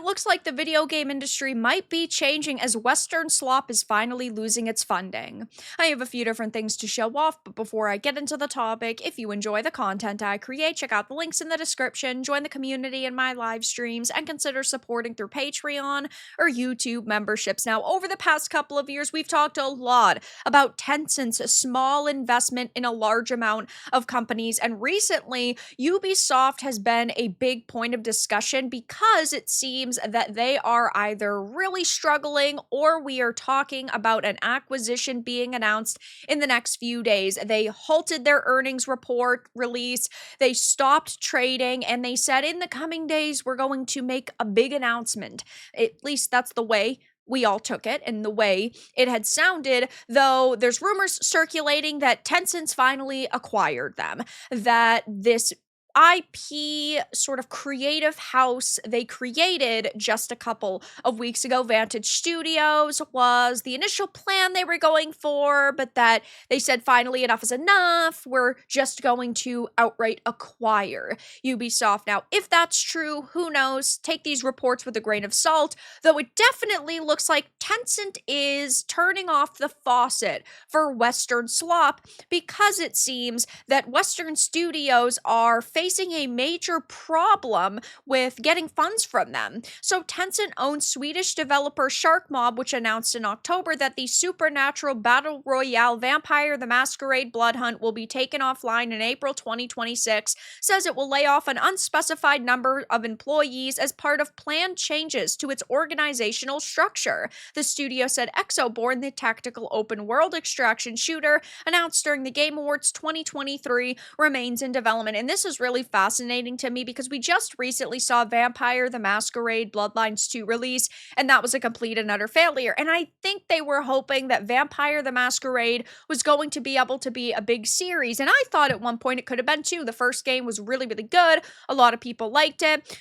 looks like the video game industry might be changing as Western Slop is finally losing its funding. I have a few different things to show off, but before I get into the topic, if you enjoy the content I create, check out the links in the description, join the community in my live streams, and consider supporting through Patreon or YouTube memberships. Now, over the past couple of years, we've talked a lot about Tencent's small investment in a large amount of companies, and recently, Ubisoft has been a big point of discussion because it seems that they are either really struggling or we are talking about an acquisition being announced in the next few days. They halted their earnings report release, they stopped trading, and they said in the coming days we're going to make a big announcement. At least that's the way we all took it and the way it had sounded, though there's rumors circulating that Tencent's finally acquired them, that this IP sort of creative house they created just a couple of weeks ago, Vantage Studios, was the initial plan they were going for, but that they said finally enough is enough. We're just going to outright acquire Ubisoft. Now, if that's true, who knows? Take these reports with a grain of salt, though it definitely looks like Tencent is turning off the faucet for Western Slop because it seems that Western studios are facing a major problem with getting funds from them. So Tencent owns Swedish developer Shark Mob, which announced in October that the supernatural battle royale Vampire the Masquerade Blood Hunt will be taken offline in April 2026, says it will lay off an unspecified number of employees as part of planned changes to its organizational structure. The studio said Exoborn, the tactical open world extraction shooter announced during the Game Awards 2023, remains in development. And this is really fascinating to me because we just recently saw Vampire the Masquerade Bloodlines 2 release, and that was a complete and utter failure. And I think they were hoping that Vampire the Masquerade was going to be able to be a big series, and I thought at one point it could have been too. The first game was really, really good. A lot of people liked it.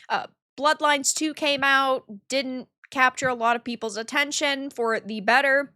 Bloodlines 2 came out, didn't capture a lot of people's attention for the better.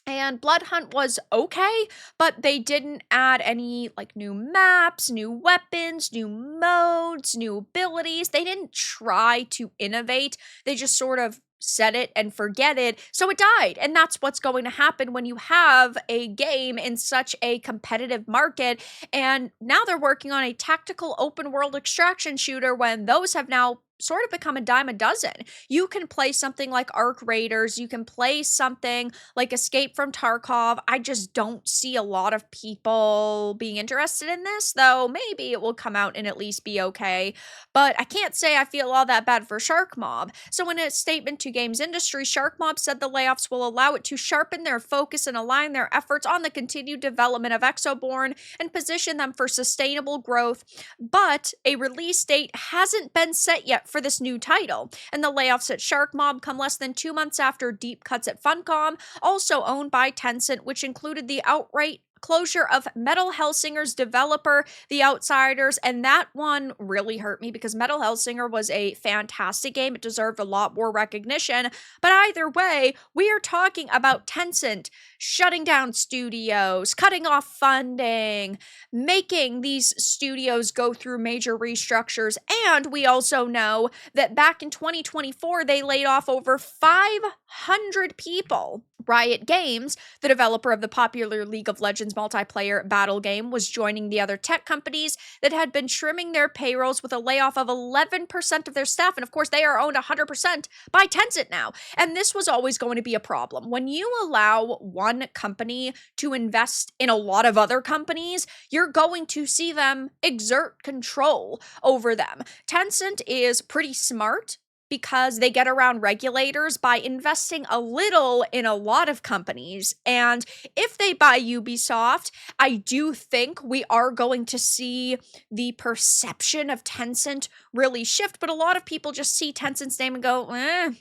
And Blood Hunt was okay, but they didn't add any like new maps, new weapons, new modes, new abilities. They didn't try to innovate. They just sort of set it and forget it, so it died. And that's what's going to happen when you have a game in such a competitive market. And now they're working on a tactical open world extraction shooter when those have now sort of become a dime a dozen. You can play something like Arc Raiders, you can play something like Escape from Tarkov. I just don't see a lot of people being interested in this, though maybe it will come out and at least be okay. But I can't say I feel all that bad for Shark Mob. So in a statement to games industry, Shark Mob said the layoffs will allow it to sharpen their focus and align their efforts on the continued development of Exoborn and position them for sustainable growth. But a release date hasn't been set yet for this new title, and the layoffs at Shark Mob come less than 2 months after deep cuts at Funcom, also owned by Tencent, which included the outright closure of Metal Hellsinger's developer, The Outsiders, and that one really hurt me because Metal Hellsinger was a fantastic game. It deserved a lot more recognition, but either way, we are talking about Tencent shutting down studios, cutting off funding, making these studios go through major restructures, and we also know that back in 2024, they laid off over 500 people. Riot Games, the developer of the popular League of Legends multiplayer battle game, was joining the other tech companies that had been trimming their payrolls with a layoff of 11% of their staff. And of course, they are owned 100% by Tencent now. And this was always going to be a problem. When you allow one company to invest in a lot of other companies, you're going to see them exert control over them. Tencent is pretty smart because they get around regulators by investing a little in a lot of companies. And if they buy Ubisoft, I do think we are going to see the perception of Tencent really shift. But a lot of people just see Tencent's name and go,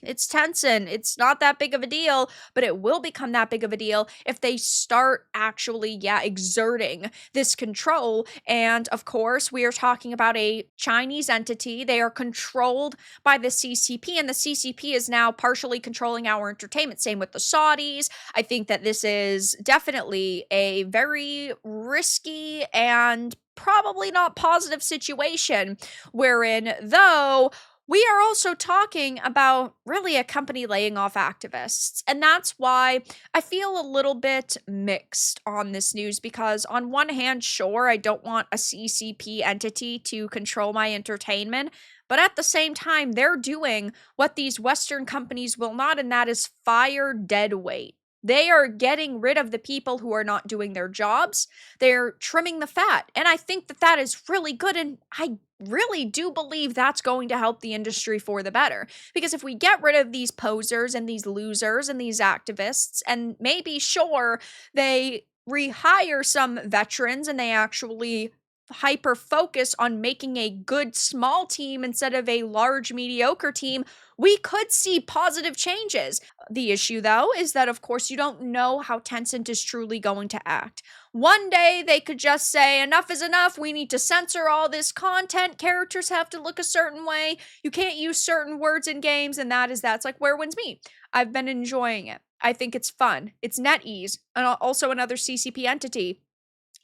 it's Tencent. It's not that big of a deal, but it will become that big of a deal if they start actually, exerting this control. And of course, we are talking about a Chinese entity. They are controlled by the CCP, and the CCP is now partially controlling our entertainment. Same with the Saudis. I think that this is definitely a very risky and probably not positive situation, wherein though We are also talking about really a company laying off activists. And that's why I feel a little bit mixed on this news because, on one hand, sure, I don't want a CCP entity to control my entertainment. But at the same time, they're doing what these Western companies will not, and that is fire dead weight. They are getting rid of the people who are not doing their jobs. They're trimming the fat. And I think that that is really good. And I really do believe that's going to help the industry for the better. Because if we get rid of these posers and these losers and these activists, and maybe, sure, they rehire some veterans and they actually hyper focus on making a good small team instead of a large mediocre team, we could see positive changes. The issue, though, is that, of course, you don't know how Tencent is truly going to act. One day they could just say, enough is enough, we need to censor all this content, characters have to look a certain way, you can't use certain words in games, and that is that. It's like Where Winds Meet. I've been enjoying it. I think it's fun. It's NetEase, and also another CCP entity.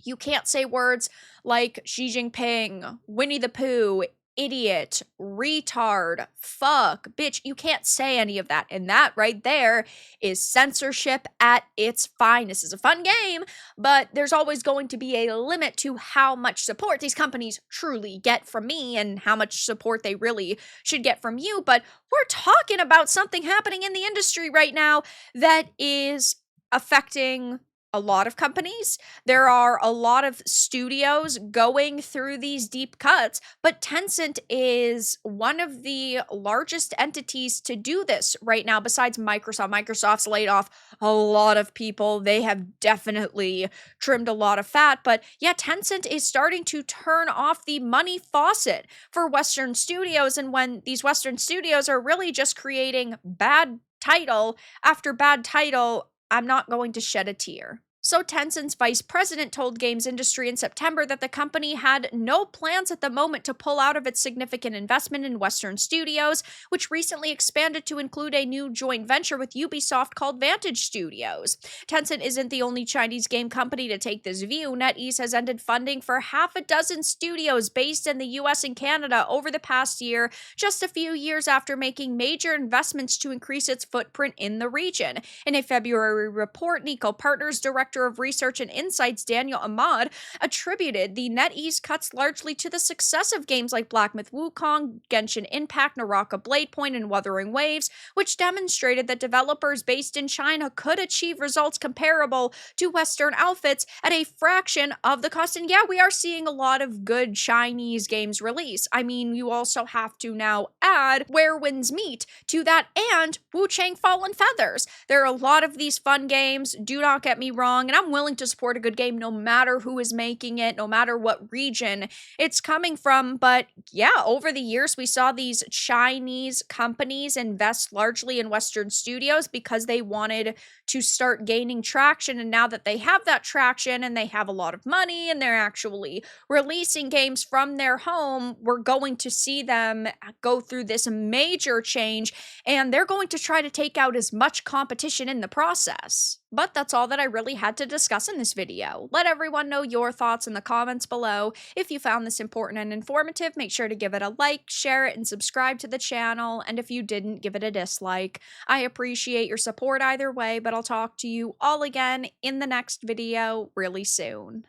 You can't say words like Xi Jinping, Winnie the Pooh, idiot, retard, fuck, bitch. You can't say any of that. And that right there is censorship at its finest. This is a fun game, but there's always going to be a limit to how much support these companies truly get from me and how much support they really should get from you. But we're talking about something happening in the industry right now that is affecting a lot of companies. There are a lot of studios going through these deep cuts, but Tencent is one of the largest entities to do this right now, besides Microsoft. Microsoft's laid off a lot of people. They have definitely trimmed a lot of fat, but yeah, Tencent is starting to turn off the money faucet for Western studios, and when these Western studios are really just creating bad title after bad title, I'm not going to shed a tear. So Tencent's vice president told Games Industry in September that the company had no plans at the moment to pull out of its significant investment in Western studios, which recently expanded to include a new joint venture with Ubisoft called Vantage Studios. Tencent isn't the only Chinese game company to take this view. NetEase has ended funding for half a dozen studios based in the US and Canada over the past year, just a few years after making major investments to increase its footprint in the region. In a February report, Nico Partners Director of Research and Insights Daniel Ahmad attributed the NetEase cuts largely to the success of games like Black Myth Wukong, Genshin Impact, Naraka Blade Point, and Wuthering Waves, which demonstrated that developers based in China could achieve results comparable to Western outfits at a fraction of the cost. And yeah, we are seeing a lot of good Chinese games release. I mean, you also have to now add Where Winds Meet to that and Wu Chang Fallen Feathers. There are a lot of these fun games, do not get me wrong, and I'm willing to support a good game no matter who is making it, no matter what region it's coming from. But yeah, over the years, we saw these Chinese companies invest largely in Western studios because they wanted to start gaining traction. And now that they have that traction and they have a lot of money and they're actually releasing games from their home, we're going to see them go through this major change, and they're going to try to take out as much competition in the process. But that's all that I really had to discuss in this video. Let everyone know your thoughts in the comments below. If you found this important and informative, make sure to give it a like, share it, and subscribe to the channel. And if you didn't, give it a dislike. I appreciate your support either way, but I'll talk to you all again in the next video really soon.